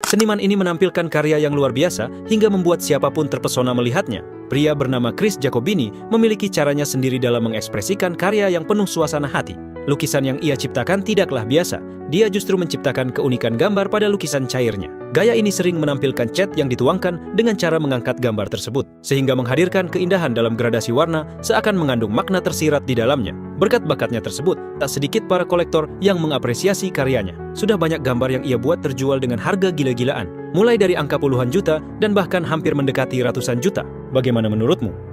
Seniman ini menampilkan karya yang luar biasa hingga membuat siapapun terpesona melihatnya. Pria bernama Chris Jacobini memiliki caranya sendiri dalam mengekspresikan karya yang penuh suasana hati. Lukisan yang ia ciptakan tidaklah biasa, dia justru menciptakan keunikan gambar pada lukisan cairnya. Gaya ini sering menampilkan cat yang dituangkan dengan cara mengangkat gambar tersebut, sehingga menghadirkan keindahan dalam gradasi warna seakan mengandung makna tersirat di dalamnya. Berkat bakatnya tersebut, tak sedikit para kolektor yang mengapresiasi karyanya. Sudah banyak gambar yang ia buat terjual dengan harga gila-gilaan, mulai dari angka puluhan juta dan bahkan hampir mendekati ratusan juta. Bagaimana menurutmu?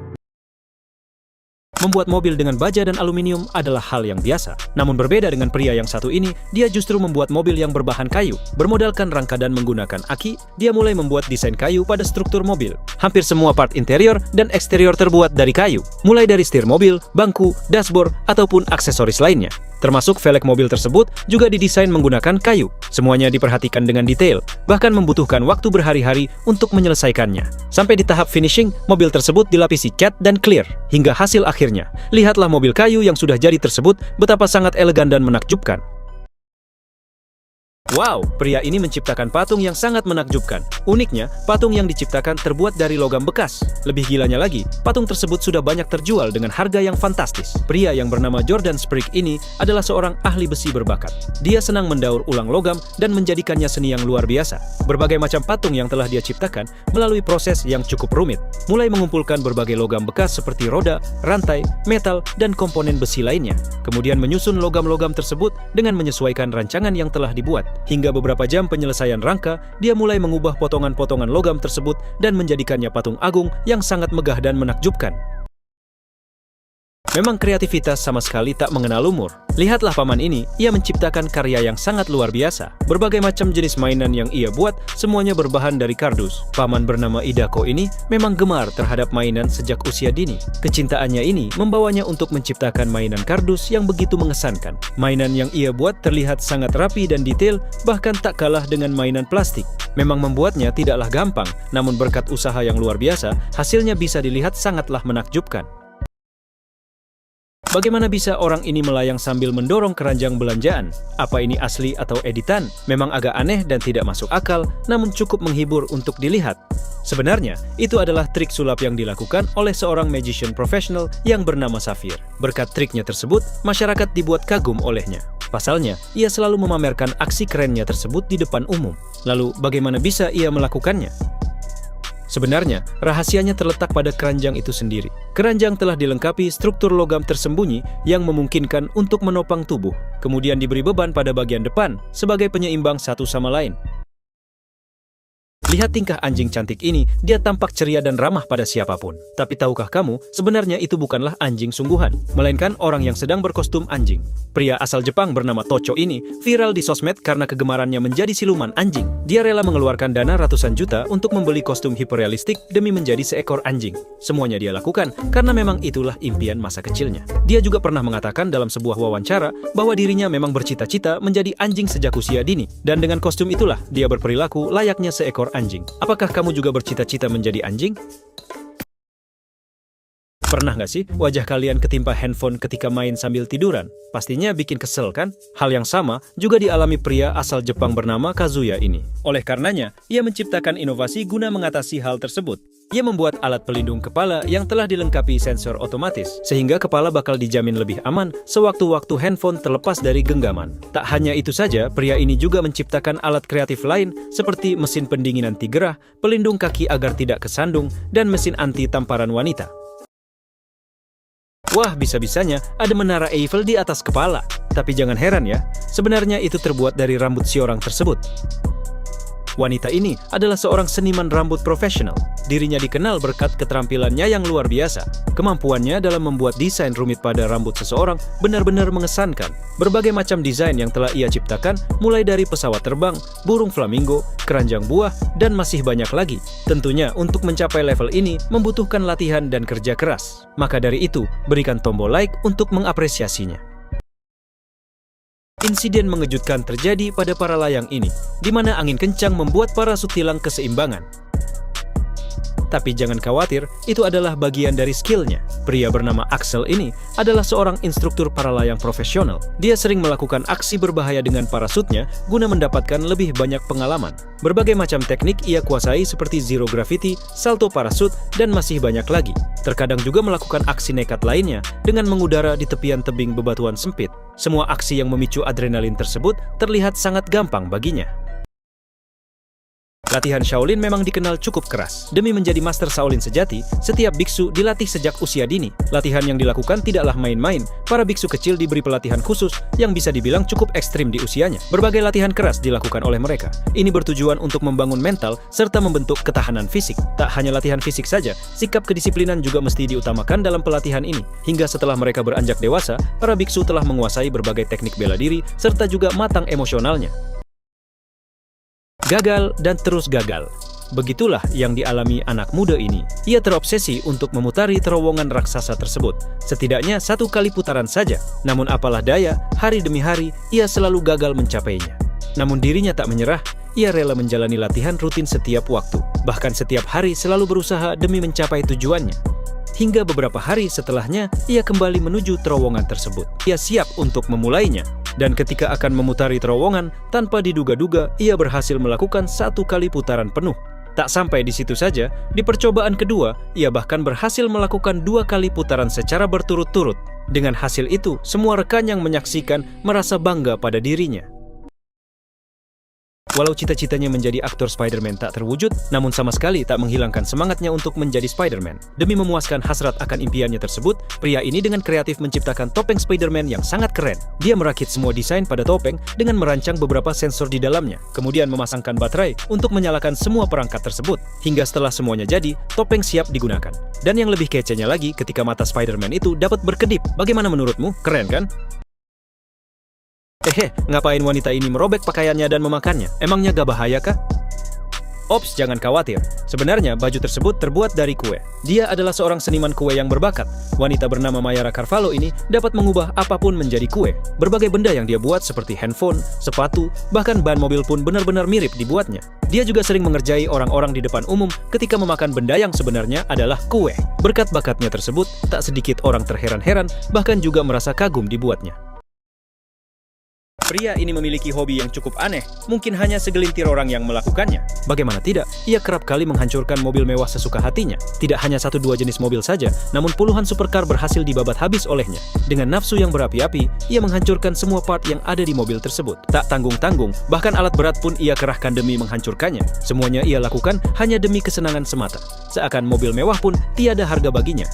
Membuat mobil dengan baja dan aluminium adalah hal yang biasa. Namun berbeda dengan pria yang satu ini, dia justru membuat mobil yang berbahan kayu. Bermodalkan rangka dan menggunakan aki, dia mulai membuat desain kayu pada struktur mobil. Hampir semua part interior dan eksterior terbuat dari kayu, mulai dari setir mobil, bangku, dashboard, ataupun aksesoris lainnya. Termasuk velg mobil tersebut juga didesain menggunakan kayu. Semuanya diperhatikan dengan detail, bahkan membutuhkan waktu berhari-hari untuk menyelesaikannya. Sampai di tahap finishing, mobil tersebut dilapisi cat dan clear. Hingga hasil akhirnya, lihatlah mobil kayu yang sudah jadi tersebut betapa sangat elegan dan menakjubkan. Wow, pria ini menciptakan patung yang sangat menakjubkan. Uniknya, patung yang diciptakan terbuat dari logam bekas. Lebih gilanya lagi, patung tersebut sudah banyak terjual dengan harga yang fantastis. Pria yang bernama Jordan Sprague ini adalah seorang ahli besi berbakat. Dia senang mendaur ulang logam dan menjadikannya seni yang luar biasa. Berbagai macam patung yang telah dia ciptakan melalui proses yang cukup rumit. Mulai mengumpulkan berbagai logam bekas seperti roda, rantai, metal, dan komponen besi lainnya. Kemudian menyusun logam-logam tersebut dengan menyesuaikan rancangan yang telah dibuat. Hingga beberapa jam penyelesaian rangka, dia mulai mengubah potongan-potongan logam tersebut dan menjadikannya patung agung yang sangat megah dan menakjubkan. Memang kreativitas sama sekali tak mengenal umur. Lihatlah paman ini, ia menciptakan karya yang sangat luar biasa. Berbagai macam jenis mainan yang ia buat, semuanya berbahan dari kardus. Paman bernama Idako ini memang gemar terhadap mainan sejak usia dini. Kecintaannya ini membawanya untuk menciptakan mainan kardus yang begitu mengesankan. Mainan yang ia buat terlihat sangat rapi dan detail, bahkan tak kalah dengan mainan plastik. Memang membuatnya tidaklah gampang, namun berkat usaha yang luar biasa, hasilnya bisa dilihat sangatlah menakjubkan. Bagaimana bisa orang ini melayang sambil mendorong keranjang belanjaan? Apa ini asli atau editan? Memang agak aneh dan tidak masuk akal, namun cukup menghibur untuk dilihat. Sebenarnya, itu adalah trik sulap yang dilakukan oleh seorang magician profesional yang bernama Safir. Berkat triknya tersebut, masyarakat dibuat kagum olehnya. Pasalnya, ia selalu memamerkan aksi kerennya tersebut di depan umum. Lalu, bagaimana bisa ia melakukannya? Sebenarnya, rahasianya terletak pada keranjang itu sendiri. Keranjang telah dilengkapi struktur logam tersembunyi yang memungkinkan untuk menopang tubuh, kemudian diberi beban pada bagian depan sebagai penyeimbang satu sama lain. Lihat tingkah anjing cantik ini, dia tampak ceria dan ramah pada siapapun. Tapi tahukah kamu, sebenarnya itu bukanlah anjing sungguhan, melainkan orang yang sedang berkostum anjing. Pria asal Jepang bernama Tocho ini viral di sosmed karena kegemarannya menjadi siluman anjing. Dia rela mengeluarkan dana ratusan juta untuk membeli kostum hiperrealistik demi menjadi seekor anjing. Semuanya dia lakukan karena memang itulah impian masa kecilnya. Dia juga pernah mengatakan dalam sebuah wawancara bahwa dirinya memang bercita-cita menjadi anjing sejak usia dini. Dan dengan kostum itulah dia berperilaku layaknya seekor anjing. Apakah kamu juga bercita-cita menjadi anjing? Pernah nggak sih wajah kalian ketimpa handphone ketika main sambil tiduran? Pastinya bikin kesel kan? Hal yang sama juga dialami pria asal Jepang bernama Kazuya ini. Oleh karenanya, ia menciptakan inovasi guna mengatasi hal tersebut. Ia membuat alat pelindung kepala yang telah dilengkapi sensor otomatis, sehingga kepala bakal dijamin lebih aman sewaktu-waktu handphone terlepas dari genggaman. Tak hanya itu saja, pria ini juga menciptakan alat kreatif lain seperti mesin pendingin anti gerah, pelindung kaki agar tidak kesandung, dan mesin anti tamparan wanita. Wah, bisa-bisanya ada menara Eiffel di atas kepala. Tapi jangan heran ya, sebenarnya itu terbuat dari rambut si orang tersebut. Wanita ini adalah seorang seniman rambut profesional. Dirinya dikenal berkat keterampilannya yang luar biasa. Kemampuannya dalam membuat desain rumit pada rambut seseorang benar-benar mengesankan. Berbagai macam desain yang telah ia ciptakan, mulai dari pesawat terbang, burung flamingo, keranjang buah, dan masih banyak lagi. Tentunya untuk mencapai level ini membutuhkan latihan dan kerja keras. Maka dari itu, berikan tombol like untuk mengapresiasinya. Insiden mengejutkan terjadi pada para layang ini, di mana angin kencang membuat parasut hilang keseimbangan. Tapi jangan khawatir, itu adalah bagian dari skillnya. Pria bernama Axel ini adalah seorang instruktur para layang profesional. Dia sering melakukan aksi berbahaya dengan parasutnya guna mendapatkan lebih banyak pengalaman. Berbagai macam teknik ia kuasai seperti zero gravity, salto parasut, dan masih banyak lagi. Terkadang juga melakukan aksi nekat lainnya dengan mengudara di tepian tebing bebatuan sempit. Semua aksi yang memicu adrenalin tersebut terlihat sangat gampang baginya. Latihan Shaolin memang dikenal cukup keras. Demi menjadi master Shaolin sejati, setiap biksu dilatih sejak usia dini. Latihan yang dilakukan tidaklah main-main. Para biksu kecil diberi pelatihan khusus yang bisa dibilang cukup ekstrim di usianya. Berbagai latihan keras dilakukan oleh mereka. Ini bertujuan untuk membangun mental serta membentuk ketahanan fisik. Tak hanya latihan fisik saja, sikap kedisiplinan juga mesti diutamakan dalam pelatihan ini. Hingga setelah mereka beranjak dewasa, para biksu telah menguasai berbagai teknik bela diri serta juga matang emosionalnya. Gagal dan terus gagal. Begitulah yang dialami anak muda ini. Ia terobsesi untuk memutari terowongan raksasa tersebut. Setidaknya 1 kali putaran saja. Namun apalah daya, hari demi hari ia selalu gagal mencapainya. Namun dirinya tak menyerah. Ia rela menjalani latihan rutin setiap waktu. Bahkan setiap hari selalu berusaha demi mencapai tujuannya. Hingga beberapa hari setelahnya, ia kembali menuju terowongan tersebut. Ia siap untuk memulainya. Dan ketika akan memutari terowongan, tanpa diduga-duga, ia berhasil melakukan 1 kali putaran penuh. Tak sampai di situ saja, di percobaan kedua, ia bahkan berhasil melakukan 2 kali putaran secara berturut-turut. Dengan hasil itu, semua rekan yang menyaksikan merasa bangga pada dirinya. Walau cita-citanya menjadi aktor Spider-Man tak terwujud, namun sama sekali tak menghilangkan semangatnya untuk menjadi Spider-Man. Demi memuaskan hasrat akan impiannya tersebut, pria ini dengan kreatif menciptakan topeng Spider-Man yang sangat keren. Dia merakit semua desain pada topeng dengan merancang beberapa sensor di dalamnya, kemudian memasangkan baterai untuk menyalakan semua perangkat tersebut. Hingga setelah semuanya jadi, topeng siap digunakan. Dan yang lebih kecenya lagi, ketika mata Spider-Man itu dapat berkedip. Bagaimana menurutmu? Keren kan? Ngapain wanita ini merobek pakaiannya dan memakannya? Emangnya gak bahaya kah? Ops, jangan khawatir. Sebenarnya baju tersebut terbuat dari kue. Dia adalah seorang seniman kue yang berbakat. Wanita bernama Mayara Carvalho ini dapat mengubah apapun menjadi kue. Berbagai benda yang dia buat seperti handphone, sepatu, bahkan ban mobil pun benar-benar mirip dibuatnya. Dia juga sering mengerjai orang-orang di depan umum ketika memakan benda yang sebenarnya adalah kue. Berkat bakatnya tersebut, tak sedikit orang terheran-heran, bahkan juga merasa kagum dibuatnya. Pria ini memiliki hobi yang cukup aneh, mungkin hanya segelintir orang yang melakukannya. Bagaimana tidak, ia kerap kali menghancurkan mobil mewah sesuka hatinya. Tidak hanya 1-2 jenis mobil saja, namun puluhan supercar berhasil dibabat habis olehnya. Dengan nafsu yang berapi-api, ia menghancurkan semua part yang ada di mobil tersebut. Tak tanggung-tanggung, bahkan alat berat pun ia kerahkan demi menghancurkannya. Semuanya ia lakukan hanya demi kesenangan semata. Seakan mobil mewah pun tiada harga baginya.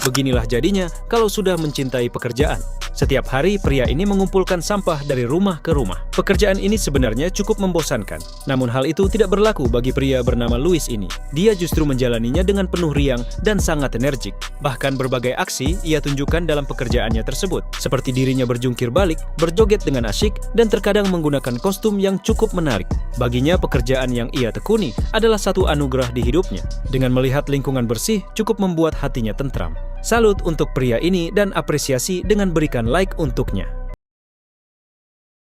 Beginilah jadinya kalau sudah mencintai pekerjaan. Setiap hari pria ini mengumpulkan sampah dari rumah ke rumah. Pekerjaan ini sebenarnya cukup membosankan. Namun hal itu tidak berlaku bagi pria bernama Louis ini. Dia justru menjalaninya dengan penuh riang dan sangat energik. Bahkan berbagai aksi ia tunjukkan dalam pekerjaannya tersebut. Seperti dirinya berjungkir balik, berjoget dengan asyik, dan terkadang menggunakan kostum yang cukup menarik. Baginya pekerjaan yang ia tekuni adalah satu anugerah di hidupnya. Dengan melihat lingkungan bersih cukup membuat hatinya tentram. Salut untuk pria ini dan apresiasi dengan berikan like untuknya.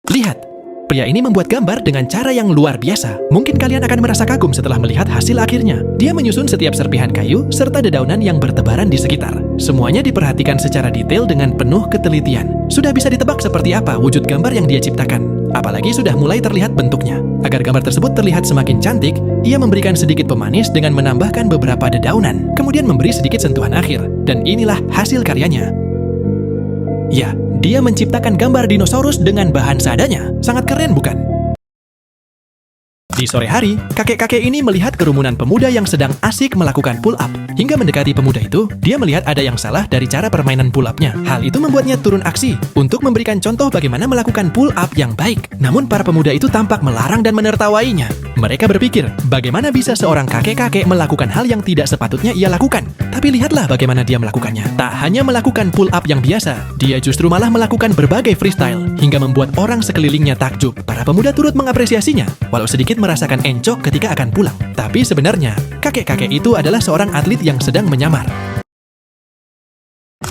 Lihat, pria ini membuat gambar dengan cara yang luar biasa. Mungkin kalian akan merasa kagum setelah melihat hasil akhirnya. Dia menyusun setiap serpihan kayu serta dedaunan yang bertebaran di sekitar. Semuanya diperhatikan secara detail dengan penuh ketelitian. Sudah bisa ditebak seperti apa wujud gambar yang dia ciptakan. Apalagi sudah mulai terlihat bentuknya. Agar gambar tersebut terlihat semakin cantik, ia memberikan sedikit pemanis dengan menambahkan beberapa dedaunan, kemudian memberi sedikit sentuhan akhir. Dan inilah hasil karyanya. Ya, dia menciptakan gambar dinosaurus dengan bahan seadanya. Sangat keren, bukan? Di sore hari, kakek-kakek ini melihat kerumunan pemuda yang sedang asik melakukan pull-up. Hingga mendekati pemuda itu, dia melihat ada yang salah dari cara permainan pull-up-nya. Hal itu membuatnya turun aksi untuk memberikan contoh bagaimana melakukan pull-up yang baik. Namun para pemuda itu tampak melarang dan menertawainya. Mereka berpikir, bagaimana bisa seorang kakek-kakek melakukan hal yang tidak sepatutnya ia lakukan? Tapi lihatlah bagaimana dia melakukannya. Tak hanya melakukan pull-up yang biasa, dia justru malah melakukan berbagai freestyle, hingga membuat orang sekelilingnya takjub. Para pemuda turut mengapresiasinya, walau sedikit merasakan encok ketika akan pulang. Tapi sebenarnya, kakek-kakek itu adalah seorang atlet yang sedang menyamar.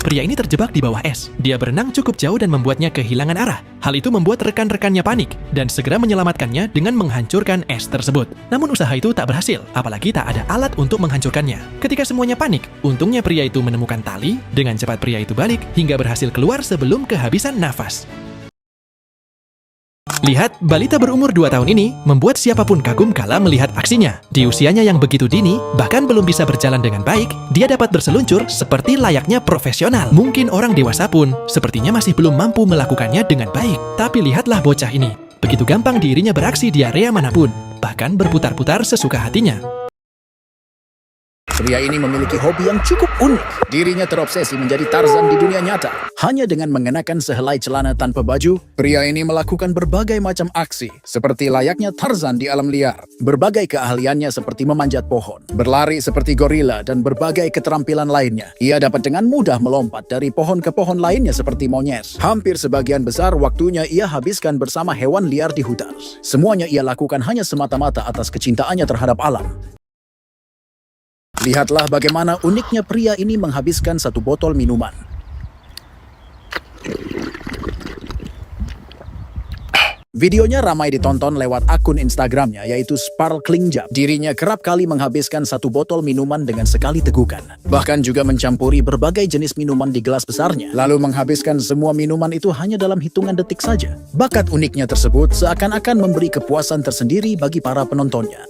pria ini terjebak di bawah es. Dia berenang cukup jauh dan membuatnya kehilangan arah. Hal itu membuat rekan-rekannya panik dan segera menyelamatkannya dengan menghancurkan es tersebut. Namun usaha itu tak berhasil, apalagi tak ada alat untuk menghancurkannya. Ketika semuanya panik, untungnya pria itu menemukan tali. Dengan cepat pria itu balik hingga berhasil keluar sebelum kehabisan nafas. Lihat, balita berumur 2 tahun ini membuat siapapun kagum kala melihat aksinya. Di usianya yang begitu dini, bahkan belum bisa berjalan dengan baik, dia dapat berseluncur seperti layaknya profesional. Mungkin orang dewasa pun sepertinya masih belum mampu melakukannya dengan baik. Tapi lihatlah bocah ini. Begitu gampang dirinya beraksi di area manapun, bahkan berputar-putar sesuka hatinya. Pria ini memiliki hobi yang cukup unik. Dirinya terobsesi menjadi Tarzan di dunia nyata. Hanya dengan mengenakan sehelai celana tanpa baju, pria ini melakukan berbagai macam aksi, seperti layaknya Tarzan di alam liar. Berbagai keahliannya seperti memanjat pohon, berlari seperti gorila, dan berbagai keterampilan lainnya. Ia dapat dengan mudah melompat dari pohon ke pohon lainnya seperti monyet. Hampir sebagian besar waktunya ia habiskan bersama hewan liar di hutan. Semuanya ia lakukan hanya semata-mata atas kecintaannya terhadap alam. Lihatlah bagaimana uniknya pria ini menghabiskan 1 botol minuman. Videonya ramai ditonton lewat akun Instagramnya, yaitu Sparkling Jab. Dirinya kerap kali menghabiskan 1 botol minuman dengan sekali tegukan. Bahkan juga mencampuri berbagai jenis minuman di gelas besarnya, lalu menghabiskan semua minuman itu hanya dalam hitungan detik saja. Bakat uniknya tersebut seakan-akan memberi kepuasan tersendiri bagi para penontonnya.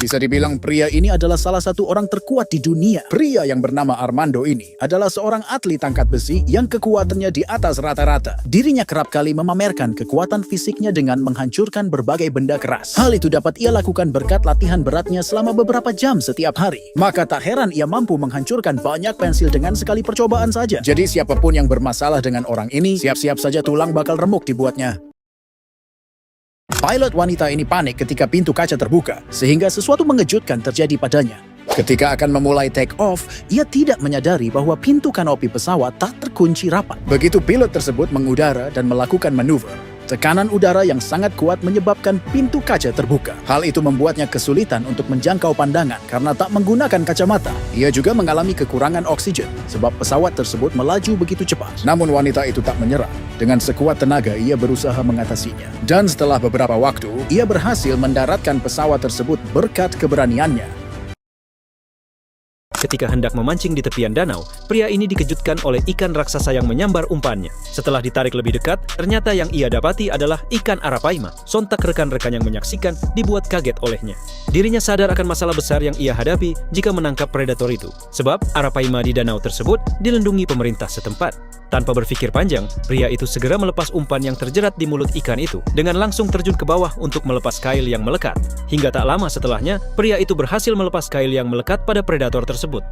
Bisa dibilang pria ini adalah salah satu orang terkuat di dunia. Pria yang bernama Armando ini adalah seorang atlet angkat besi yang kekuatannya di atas rata-rata. Dirinya kerap kali memamerkan kekuatan fisiknya dengan menghancurkan berbagai benda keras. Hal itu dapat ia lakukan berkat latihan beratnya selama beberapa jam setiap hari. Maka tak heran ia mampu menghancurkan banyak pensil dengan sekali percobaan saja. Jadi siapapun yang bermasalah dengan orang ini, siap-siap saja tulang bakal remuk dibuatnya. Pilot wanita ini panik ketika pintu kaca terbuka, sehingga sesuatu mengejutkan terjadi padanya. Ketika akan memulai take off, ia tidak menyadari bahwa pintu kanopi pesawat tak terkunci rapat. Begitu pilot tersebut mengudara dan melakukan manuver, tekanan udara yang sangat kuat menyebabkan pintu kaca terbuka. Hal itu membuatnya kesulitan untuk menjangkau pandangan karena tak menggunakan kacamata. Ia juga mengalami kekurangan oksigen sebab pesawat tersebut melaju begitu cepat. Namun wanita itu tak menyerah. Dengan sekuat tenaga ia berusaha mengatasinya. Dan setelah beberapa waktu, ia berhasil mendaratkan pesawat tersebut berkat keberaniannya. Ketika hendak memancing di tepian danau, pria ini dikejutkan oleh ikan raksasa yang menyambar umpannya. Setelah ditarik lebih dekat, ternyata yang ia dapati adalah ikan arapaima. Sontak rekan-rekan yang menyaksikan dibuat kaget olehnya. Dirinya sadar akan masalah besar yang ia hadapi jika menangkap predator itu. Sebab arapaima di danau tersebut dilindungi pemerintah setempat. Tanpa berpikir panjang, pria itu segera melepas umpan yang terjerat di mulut ikan itu dengan langsung terjun ke bawah untuk melepas kail yang melekat. Hingga tak lama setelahnya, pria itu berhasil melepas kail yang melekat pada predator tersebut.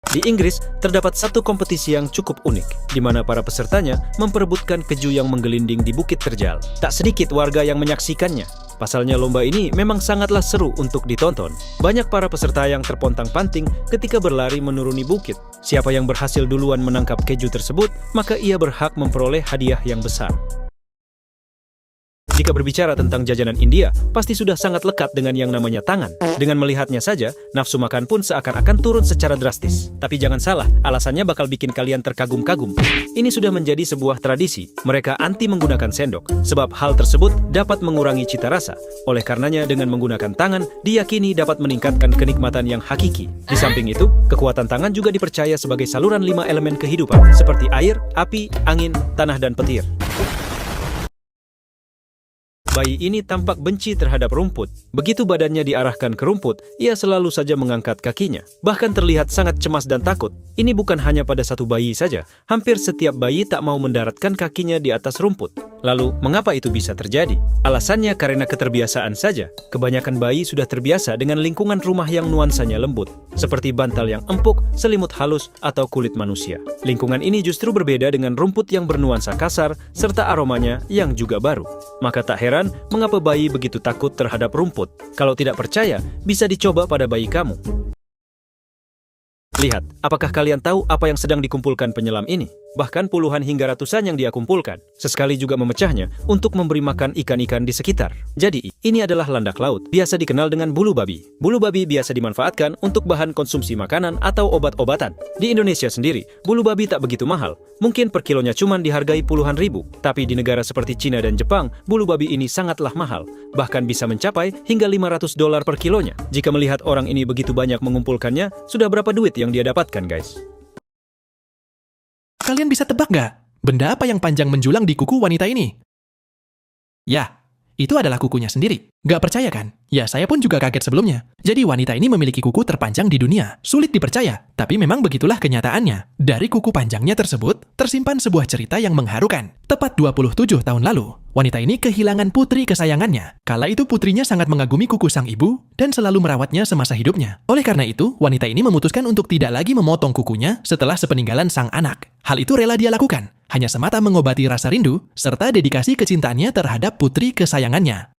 Di Inggris, terdapat satu kompetisi yang cukup unik, di mana para pesertanya memperebutkan keju yang menggelinding di bukit terjal. Tak sedikit warga yang menyaksikannya. Pasalnya lomba ini memang sangatlah seru untuk ditonton. Banyak para peserta yang terpontang-panting ketika berlari menuruni bukit. Siapa yang berhasil duluan menangkap keju tersebut, maka ia berhak memperoleh hadiah yang besar. Jika berbicara tentang jajanan India, pasti sudah sangat lekat dengan yang namanya tangan. Dengan melihatnya saja, nafsu makan pun seakan-akan turun secara drastis. Tapi jangan salah, alasannya bakal bikin kalian terkagum-kagum. Ini sudah menjadi sebuah tradisi. Mereka anti menggunakan sendok, sebab hal tersebut dapat mengurangi cita rasa. Oleh karenanya, dengan menggunakan tangan, diyakini dapat meningkatkan kenikmatan yang hakiki. Di samping itu, kekuatan tangan juga dipercaya sebagai saluran 5 elemen kehidupan, seperti air, api, angin, tanah, dan petir. Bayi ini tampak benci terhadap rumput. Begitu badannya diarahkan ke rumput, ia selalu saja mengangkat kakinya. Bahkan terlihat sangat cemas dan takut. Ini bukan hanya pada satu bayi saja. Hampir setiap bayi tak mau mendaratkan kakinya di atas rumput. Lalu, mengapa itu bisa terjadi? Alasannya karena keterbiasaan saja. Kebanyakan bayi sudah terbiasa dengan lingkungan rumah yang nuansanya lembut, seperti bantal yang empuk, selimut halus, atau kulit manusia. Lingkungan ini justru berbeda dengan rumput yang bernuansa kasar, serta aromanya yang juga baru. Maka tak heran mengapa bayi begitu takut terhadap rumput. Kalau tidak percaya, bisa dicoba pada bayi kamu. Lihat, apakah kalian tahu apa yang sedang dikumpulkan penyelam ini? bahkan puluhan hingga ratusan yang dia kumpulkan. Sesekali juga memecahnya untuk memberi makan ikan-ikan di sekitar. Jadi, ini adalah landak laut, biasa dikenal dengan bulu babi. Bulu babi biasa dimanfaatkan untuk bahan konsumsi makanan atau obat-obatan. Di Indonesia sendiri, bulu babi tak begitu mahal. Mungkin per kilonya cuma dihargai puluhan ribu. Tapi di negara seperti Cina dan Jepang, bulu babi ini sangatlah mahal. Bahkan bisa mencapai hingga $500 per kilonya. Jika melihat orang ini begitu banyak mengumpulkannya, sudah berapa duit yang dia dapatkan, guys? Kalian bisa tebak nggak? Benda apa yang panjang menjulang di kuku wanita ini? Ya, itu adalah kukunya sendiri. Nggak percaya kan? Ya, saya pun juga kaget sebelumnya. Jadi wanita ini memiliki kuku terpanjang di dunia. Sulit dipercaya, tapi memang begitulah kenyataannya. Dari kuku panjangnya tersebut, tersimpan sebuah cerita yang mengharukan. Tepat 27 tahun lalu, wanita ini kehilangan putri kesayangannya. Kala itu putrinya sangat mengagumi kuku sang ibu dan selalu merawatnya semasa hidupnya. Oleh karena itu, wanita ini memutuskan untuk tidak lagi memotong kukunya setelah sepeninggalan sang anak. Hal itu rela dia lakukan, hanya semata mengobati rasa rindu serta dedikasi kecintaannya terhadap putri kesayangannya.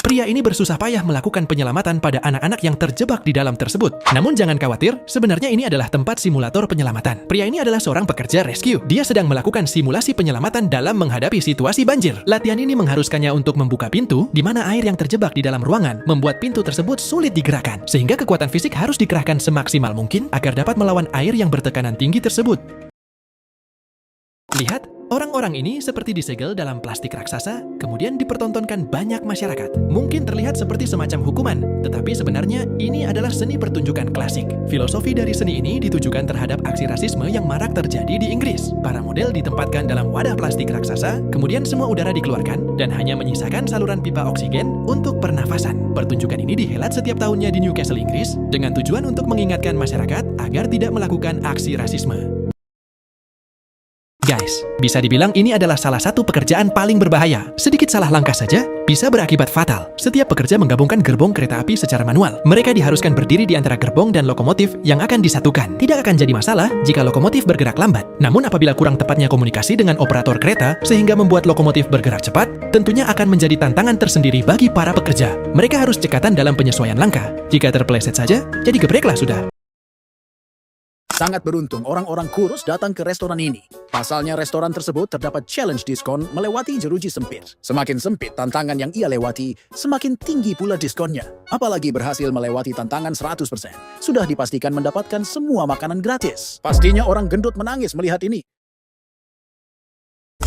Pria ini bersusah payah melakukan penyelamatan pada anak-anak yang terjebak di dalam tersebut. Namun jangan khawatir, sebenarnya ini adalah tempat simulator penyelamatan. Pria ini adalah seorang pekerja rescue. Dia sedang melakukan simulasi penyelamatan dalam menghadapi situasi banjir. Latihan ini mengharuskannya untuk membuka pintu, di mana air yang terjebak di dalam ruangan membuat pintu tersebut sulit digerakkan. Sehingga kekuatan fisik harus dikerahkan semaksimal mungkin agar dapat melawan air yang bertekanan tinggi tersebut. Lihat, orang-orang ini seperti disegel dalam plastik raksasa, kemudian dipertontonkan banyak masyarakat. Mungkin terlihat seperti semacam hukuman, tetapi sebenarnya ini adalah seni pertunjukan klasik. Filosofi dari seni ini ditujukan terhadap aksi rasisme yang marak terjadi di Inggris. Para model ditempatkan dalam wadah plastik raksasa, kemudian semua udara dikeluarkan, dan hanya menyisakan saluran pipa oksigen untuk pernafasan. Pertunjukan ini dihelat setiap tahunnya di Newcastle, Inggris, dengan tujuan untuk mengingatkan masyarakat agar tidak melakukan aksi rasisme. Guys, bisa dibilang ini adalah salah satu pekerjaan paling berbahaya. Sedikit salah langkah saja bisa berakibat fatal. Setiap pekerja menggabungkan gerbong kereta api secara manual. Mereka diharuskan berdiri di antara gerbong dan lokomotif yang akan disatukan. Tidak akan jadi masalah jika lokomotif bergerak lambat. Namun apabila kurang tepatnya komunikasi dengan operator kereta sehingga membuat lokomotif bergerak cepat, tentunya akan menjadi tantangan tersendiri bagi para pekerja. Mereka harus cekatan dalam penyesuaian langkah. Jika terpeleset saja, jadi gebreklah sudah. Sangat beruntung orang-orang kurus datang ke restoran ini. Pasalnya restoran tersebut terdapat challenge diskon melewati jeruji sempit. Semakin sempit tantangan yang ia lewati, semakin tinggi pula diskonnya. Apalagi berhasil melewati tantangan 100%. Sudah dipastikan mendapatkan semua makanan gratis. Pastinya orang gendut menangis melihat ini.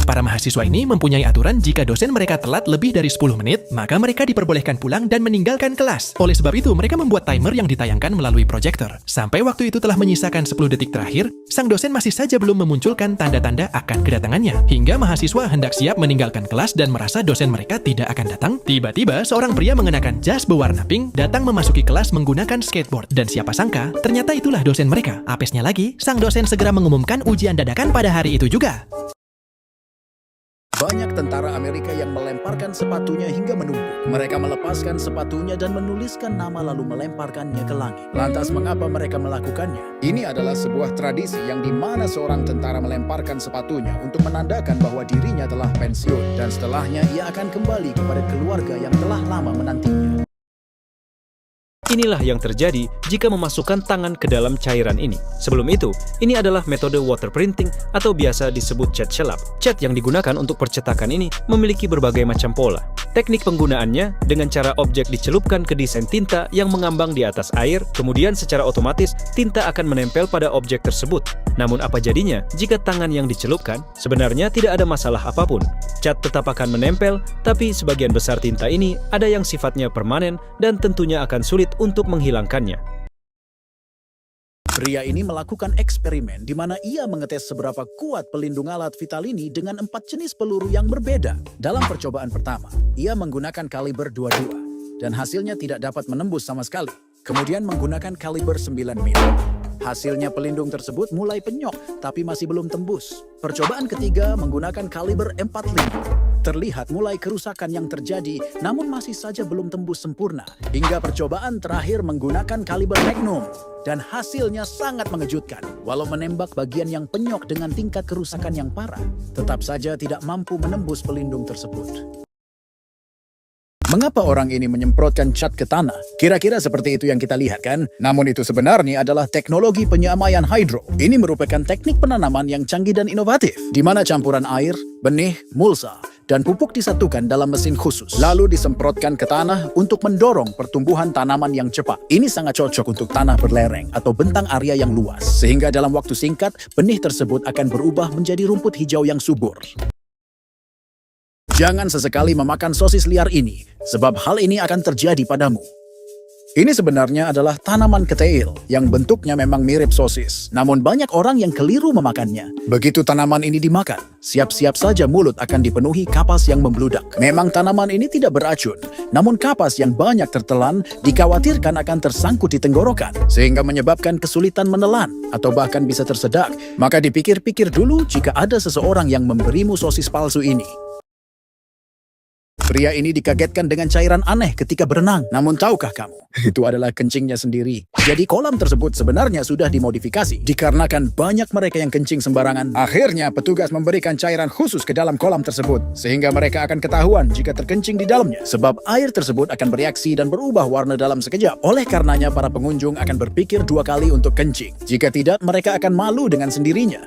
Para mahasiswa ini mempunyai aturan jika dosen mereka telat lebih dari 10 menit, maka mereka diperbolehkan pulang dan meninggalkan kelas. Oleh sebab itu, mereka membuat timer yang ditayangkan melalui proyektor. Sampai waktu itu telah menyisakan 10 detik terakhir, sang dosen masih saja belum memunculkan tanda-tanda akan kedatangannya. Hingga mahasiswa hendak siap meninggalkan kelas dan merasa dosen mereka tidak akan datang, tiba-tiba seorang pria mengenakan jas berwarna pink datang memasuki kelas menggunakan skateboard. Dan siapa sangka, ternyata itulah dosen mereka. Apesnya lagi, sang dosen segera mengumumkan ujian dadakan pada hari itu juga. Banyak tentara Amerika yang melemparkan sepatunya hingga menumpuk. Mereka melepaskan sepatunya dan menuliskan nama lalu melemparkannya ke langit. Lantas mengapa mereka melakukannya? Ini adalah sebuah tradisi yang dimana seorang tentara melemparkan sepatunya untuk menandakan bahwa dirinya telah pensiun. Dan setelahnya ia akan kembali kepada keluarga yang telah lama menantinya. Inilah yang terjadi jika memasukkan tangan ke dalam cairan ini. Sebelum itu, ini adalah metode water printing atau biasa disebut cat selap. Cat yang digunakan untuk percetakan ini memiliki berbagai macam pola. Teknik penggunaannya dengan cara objek dicelupkan ke desain tinta yang mengambang di atas air, kemudian secara otomatis tinta akan menempel pada objek tersebut. Namun apa jadinya jika tangan yang dicelupkan? Sebenarnya tidak ada masalah apapun. Cat tetap akan menempel, tapi sebagian besar tinta ini ada yang sifatnya permanen dan tentunya akan sulit untuk menghilangkannya. Pria ini melakukan eksperimen di mana ia mengetes seberapa kuat pelindung alat vital ini dengan 4 jenis peluru yang berbeda. Dalam percobaan pertama, ia menggunakan kaliber 22 dan hasilnya tidak dapat menembus sama sekali. Kemudian menggunakan kaliber 9 mm. Hasilnya pelindung tersebut mulai penyok tapi masih belum tembus. Percobaan ketiga menggunakan kaliber 45. Terlihat mulai kerusakan yang terjadi, namun masih saja belum tembus sempurna. Hingga percobaan terakhir menggunakan kaliber Magnum. Dan hasilnya sangat mengejutkan. Walau menembak bagian yang penyok dengan tingkat kerusakan yang parah, tetap saja tidak mampu menembus pelindung tersebut. Mengapa orang ini menyemprotkan cat ke tanah? Kira-kira seperti itu yang kita lihat kan? Namun itu sebenarnya adalah teknologi penyamaian hidro. Ini merupakan teknik penanaman yang canggih dan inovatif, di mana campuran air, benih, mulsa, dan pupuk disatukan dalam mesin khusus, lalu disemprotkan ke tanah untuk mendorong pertumbuhan tanaman yang cepat. Ini sangat cocok untuk tanah berlereng atau bentang area yang luas, sehingga dalam waktu singkat, benih tersebut akan berubah menjadi rumput hijau yang subur. Jangan sesekali memakan sosis liar ini, sebab hal ini akan terjadi padamu. Ini sebenarnya adalah tanaman keteil yang bentuknya memang mirip sosis. Namun banyak orang yang keliru memakannya. Begitu tanaman ini dimakan, siap-siap saja mulut akan dipenuhi kapas yang membludak. Memang tanaman ini tidak beracun, namun kapas yang banyak tertelan dikhawatirkan akan tersangkut di tenggorokan, sehingga menyebabkan kesulitan menelan atau bahkan bisa tersedak. Maka dipikir-pikir dulu jika ada seseorang yang memberimu sosis palsu ini. Pria ini dikagetkan dengan cairan aneh ketika berenang. Namun tahukah kamu, itu adalah kencingnya sendiri. Jadi kolam tersebut sebenarnya sudah dimodifikasi. Dikarenakan banyak mereka yang kencing sembarangan, akhirnya petugas memberikan cairan khusus ke dalam kolam tersebut. Sehingga mereka akan ketahuan jika terkencing di dalamnya. Sebab air tersebut akan bereaksi dan berubah warna dalam sekejap. Oleh karenanya para pengunjung akan berpikir 2 kali untuk kencing. Jika tidak, mereka akan malu dengan sendirinya.